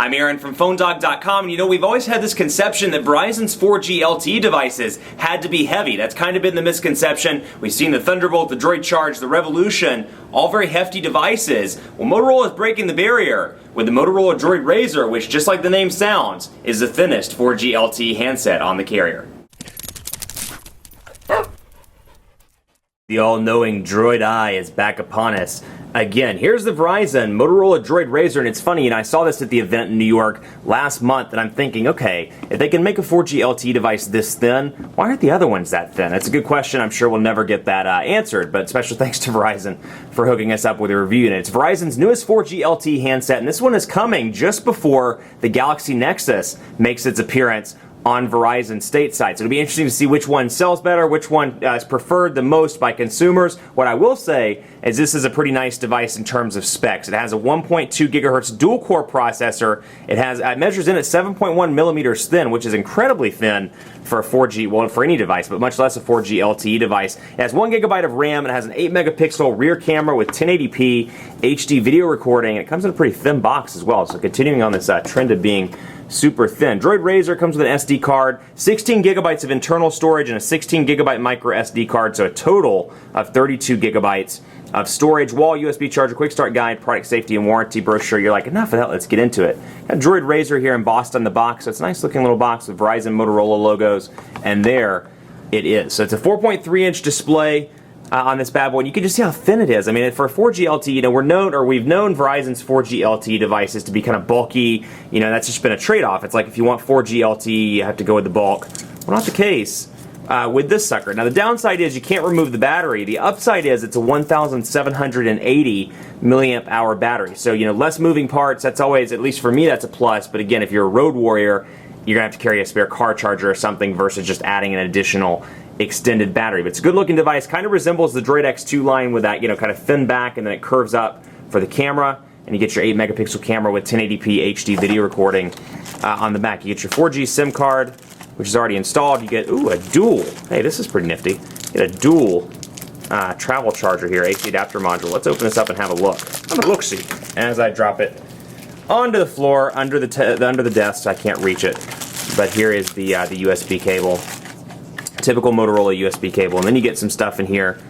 I'm Aaron from PhoneDog.com, and you know, we've always had this conception that Verizon's 4G LTE devices had to be heavy. That's kind of been the misconception. We've seen the Thunderbolt, the Droid Charge, the Revolution, all very hefty devices. Well, Motorola is breaking the barrier with the Motorola DROID RAZR, which, just like the name sounds, is the thinnest 4G LTE handset on the carrier. The all-knowing Droid Eye is back upon us. Again, here's the Verizon Motorola DROID RAZR, and it's funny, and I saw this at the event in New York last month, and I'm thinking, okay, if they can make a 4G LTE device this thin, why aren't the other ones that thin? That's a good question. I'm sure we'll never get that answered, but special thanks to Verizon for hooking us up with a review. And it's Verizon's newest 4G LTE handset, and this one is coming just before the Galaxy Nexus makes its appearance on Verizon stateside. So it'll be interesting to see which one sells better, which one is preferred the most by consumers. What I will say is this is a pretty nice device in terms of specs. It has a 1.2 gigahertz dual-core processor. It measures in at 7.1 millimeters thin, which is incredibly thin for a 4G, well, for any device, but much less a 4G LTE device. It has 1 gigabyte of RAM. It has an 8 megapixel rear camera with 1080p HD video recording. It comes in a pretty thin box as well. So continuing on this trend of being super thin. DROID RAZR comes with an SD card, 16 gigabytes of internal storage, and a 16 gigabyte micro SD card, so a total of 32 gigabytes of storage. Wall USB charger, quick start guide, product safety and warranty brochure. You're like, enough of that, let's get into it. Got DROID RAZR here embossed on the box, so it's a nice looking little box with Verizon, Motorola logos, and there it is. So it's a 4.3-inch display on this bad boy, and you can just see how thin it is. I mean, for a 4G LTE, you know, we've known Verizon's 4G LTE devices to be kind of bulky. You know, that's just been a trade-off. It's like if you want 4G LTE, you have to go with the bulk. Well, not the case with this sucker. Now, the downside is you can't remove the battery. The upside is it's a 1,780 milliamp hour battery. So, you know, less moving parts. That's always, at least for me, that's a plus. But again, if you're a road warrior, you're gonna have to carry a spare car charger or something versus just adding an additional extended battery. But it's a good looking device, kind of resembles the Droid X2 line with that, you know, kind of thin back, and then it curves up for the camera, and you get your 8 megapixel camera with 1080p HD video recording on the back. You get your 4G SIM card, which is already installed. You get, ooh, a dual, hey, this is pretty nifty. You get a dual travel charger here, AC adapter module. Let's open this up and have a look. Have a look-see as I drop it onto the floor, under the desk, so I can't reach it. But here is the USB cable. Typical Motorola USB cable, and then you get some stuff in here.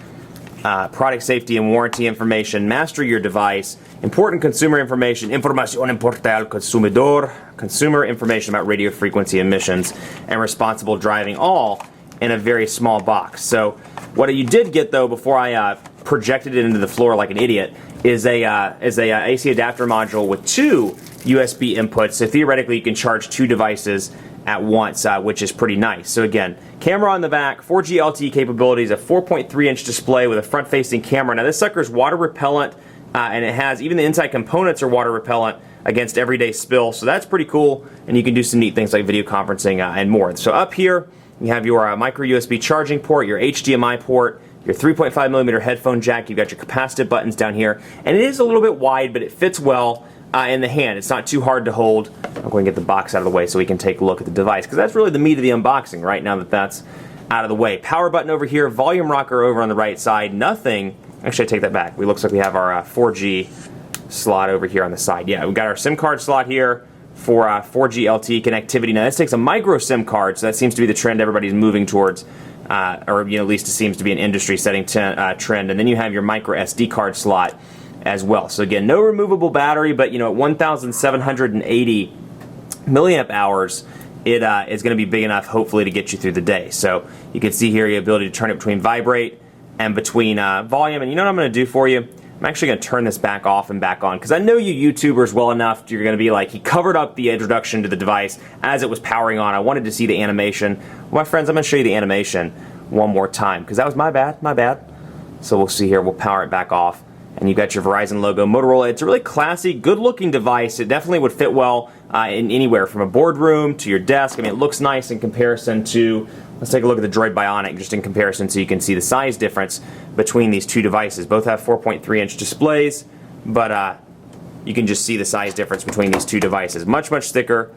Product safety and warranty information, master your device, important consumer information, información importante al consumidor, consumer information about radio frequency emissions, and responsible driving, all in a very small box. So what you did get, though, before I projected it into the floor like an idiot, is a AC adapter module with 2 USB inputs. So theoretically, you can charge 2 devices at once, which is pretty nice. So again, camera on the back, 4G LTE capabilities, a 4.3-inch display with a front-facing camera. Now this sucker is water repellent, and it has, even the inside components are water repellent against everyday spill, so that's pretty cool, and you can do some neat things like video conferencing and more. So up here, you have your micro USB charging port, your HDMI port, your 3.5 millimeter headphone jack, you've got your capacitive buttons down here, and it is a little bit wide, but it fits well in the hand. It's not too hard to hold. I'm going to get the box out of the way so we can take a look at the device, because that's really the meat of the unboxing right now that that's out of the way. Power button over here, volume rocker over on the right side, nothing. Actually, I take that back. It looks like we have our 4G slot over here on the side. Yeah, we've got our SIM card slot here for 4G LTE connectivity. Now this takes a micro SIM card, so that seems to be the trend everybody's moving towards, or you know, at least it seems to be an industry setting trend. And then you have your micro SD card slot as well. So again, no removable battery, but you know, at 1,780 milliamp hours, it is going to be big enough, hopefully, to get you through the day. So you can see here the ability to turn it between vibrate and between volume. And you know what I'm going to do for you? I'm actually going to turn this back off and back on, because I know you YouTubers well enough, you're going to be like, he covered up the introduction to the device as it was powering on. I wanted to see the animation. Well, my friends, I'm going to show you the animation one more time, because that was my bad. So we'll see here. We'll power it back off. And you've got your Verizon logo, Motorola. It's a really classy, good-looking device. It definitely would fit well in anywhere, from a boardroom to your desk. I mean, it looks nice in comparison to, let's take a look at the Droid Bionic, just in comparison so you can see the size difference between these two devices. Both have 4.3-inch displays, but you can just see the size difference between these two devices. Much, much thicker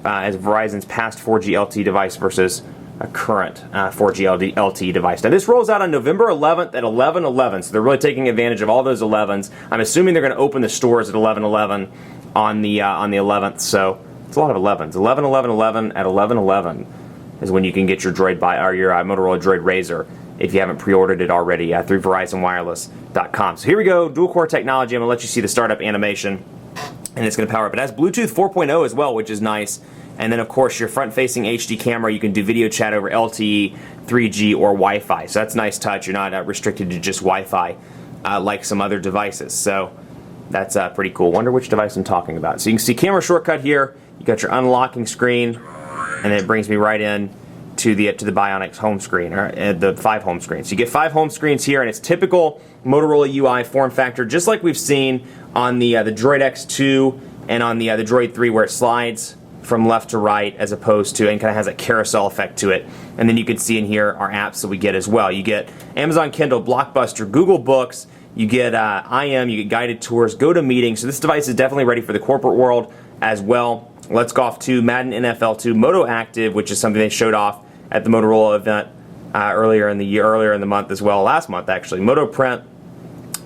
as Verizon's past 4G LTE device versus a current 4G LTE device. Now this rolls out on November 11th at 11/11, so they're really taking advantage of all those 11s. I'm assuming they're going to open the stores at 11/11 on the 11th. So it's a lot of 11s. 11, 11, 11 at 11, 11 is when you can get your Droid or your Motorola Droid RAZR if you haven't pre-ordered it already through VerizonWireless.com. So here we go, dual-core technology. I'm going to let you see the startup animation, and it's going to power up. It has Bluetooth 4.0 as well, which is nice. And then, of course, your front-facing HD camera. You can do video chat over LTE, 3G, or Wi-Fi. So that's a nice touch. You're not restricted to just Wi-Fi like some other devices. So that's pretty cool. Wonder which device I'm talking about. So you can see camera shortcut here. You got your unlocking screen, and it brings me right in to the Bionic home screen, or the 5 home screens. So you get 5 home screens here, and it's typical Motorola UI form factor, just like we've seen on the Droid X2 and on the Droid 3, where it slides from left to right as opposed to, and kind of has a carousel effect to it. And then you can see in here our apps that we get as well. You get Amazon Kindle, Blockbuster, Google Books, you get IM, you get guided tours, go to meetings. So this device is definitely ready for the corporate world as well. Let's Golf 2, Madden NFL 2, Moto Active, which is something they showed off at the Motorola event earlier in the month as well, last month actually. Moto Print,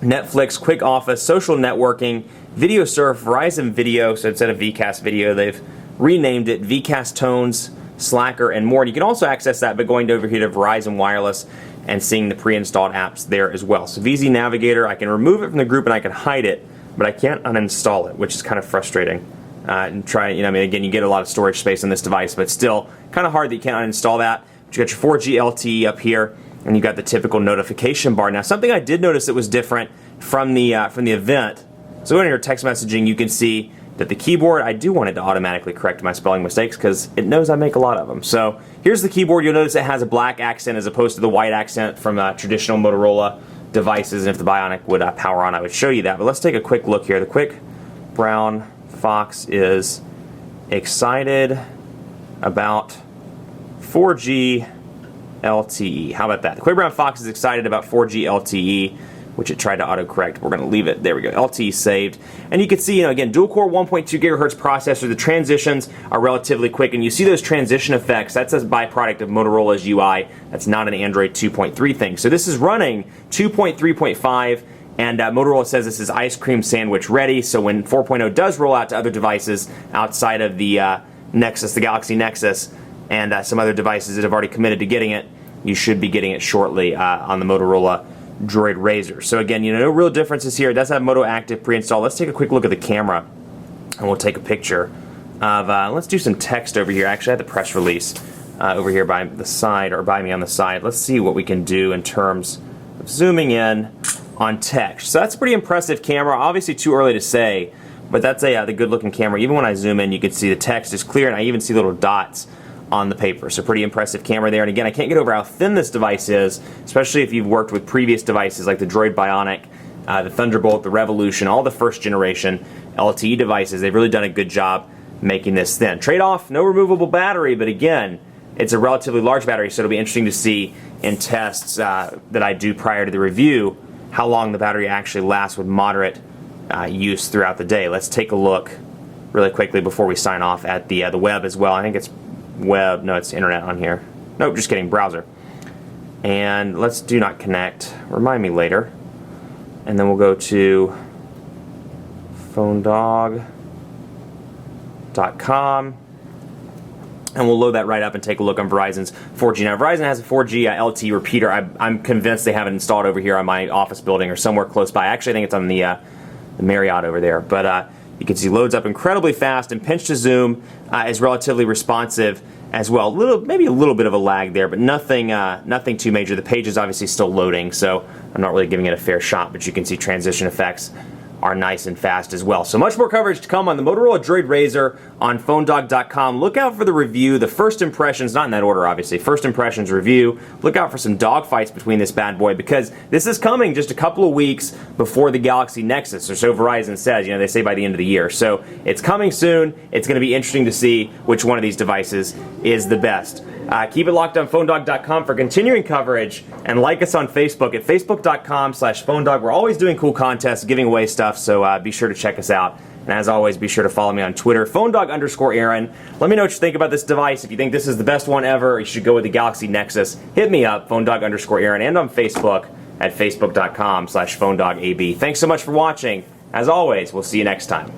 Netflix, Quick Office, social networking, Video Surf, Verizon Video. So instead of VCast Video, they've renamed it VCast Tones, Slacker, and more. And you can also access that by going over here to Verizon Wireless and seeing the pre-installed apps there as well. So VZ Navigator, I can remove it from the group and I can hide it, but I can't uninstall it, which is kind of frustrating. And try, I mean, again, you get a lot of storage space on this device, but still kind of hard that you can't uninstall that. But you got your 4G LTE up here, and you got the typical notification bar. Now, something I did notice that was different from the event. So going to your text messaging, you can see that the keyboard, I do want it to automatically correct my spelling mistakes because it knows I make a lot of them. So here's the keyboard. You'll notice it has a black accent as opposed to the white accent from traditional Motorola devices. And if the Bionic would power on, I would show you that. But let's take a quick look here. The Quick Brown Fox is excited about 4G LTE. How about that? The Quick Brown Fox is excited about 4G LTE, which it tried to autocorrect. We're going to leave it. There we go. LTE saved. And you can see, again, dual-core 1.2 gigahertz processor. The transitions are relatively quick, and you see those transition effects. That's a byproduct of Motorola's UI. That's not an Android 2.3 thing. So this is running 2.3.5. And Motorola says this is ice cream sandwich ready, so when 4.0 does roll out to other devices outside of the Nexus, the Galaxy Nexus, and some other devices that have already committed to getting it, you should be getting it shortly on the Motorola Droid RAZR. So again, no real differences here. It does have Moto Active pre-installed. Let's take a quick look at the camera, and we'll take a picture of, let's do some text over here. Actually, I have the press release over here by the side, or by me on the side. Let's see what we can do in terms of zooming in on text. So that's a pretty impressive camera. Obviously too early to say, but that's the good looking camera. Even when I zoom in, you can see the text is clear, and I even see little dots on the paper. So pretty impressive camera there. And again, I can't get over how thin this device is, especially if you've worked with previous devices like the Droid Bionic, the Thunderbolt, the Revolution, all the first generation LTE devices. They've really done a good job making this thin. Trade-off, no removable battery, but again, it's a relatively large battery, so it'll be interesting to see in tests that I do prior to the review how long the battery actually lasts with moderate use throughout the day. Let's take a look really quickly before we sign off at the web as well. I think it's web, no, it's internet on here. Nope, just kidding, browser. And let's do not connect, remind me later. And then we'll go to phonedog.com. And we'll load that right up and take a look on Verizon's 4G. Now, Verizon has a 4G LTE repeater. I'm convinced they have it installed over here on my office building or somewhere close by. Actually, I think it's on the Marriott over there. But you can see loads up incredibly fast, and pinch to zoom is relatively responsive as well. Maybe a little bit of a lag there, but nothing too major. The page is obviously still loading, so I'm not really giving it a fair shot, but you can see transition effects are nice and fast as well. So much more coverage to come on the Motorola Droid RAZR on phonedog.com. Look out for the review, the first impressions, not in that order obviously, first impressions review. Look out for some dogfights between this bad boy, because this is coming just a couple of weeks before the Galaxy Nexus, or so Verizon says. They say by the end of the year. So it's coming soon. It's going to be interesting to see which one of these devices is the best. Keep it locked on phonedog.com for continuing coverage, and like us on Facebook at facebook.com/phonedog. We're always doing cool contests, giving away stuff, so be sure to check us out. And as always, be sure to follow me on Twitter, phonedog_Aaron. Let me know what you think about this device. If you think this is the best one ever, or you should go with the Galaxy Nexus, hit me up, phonedog_Aaron, and on Facebook at facebook.com/phonedogab. Thanks so much for watching. As always, we'll see you next time.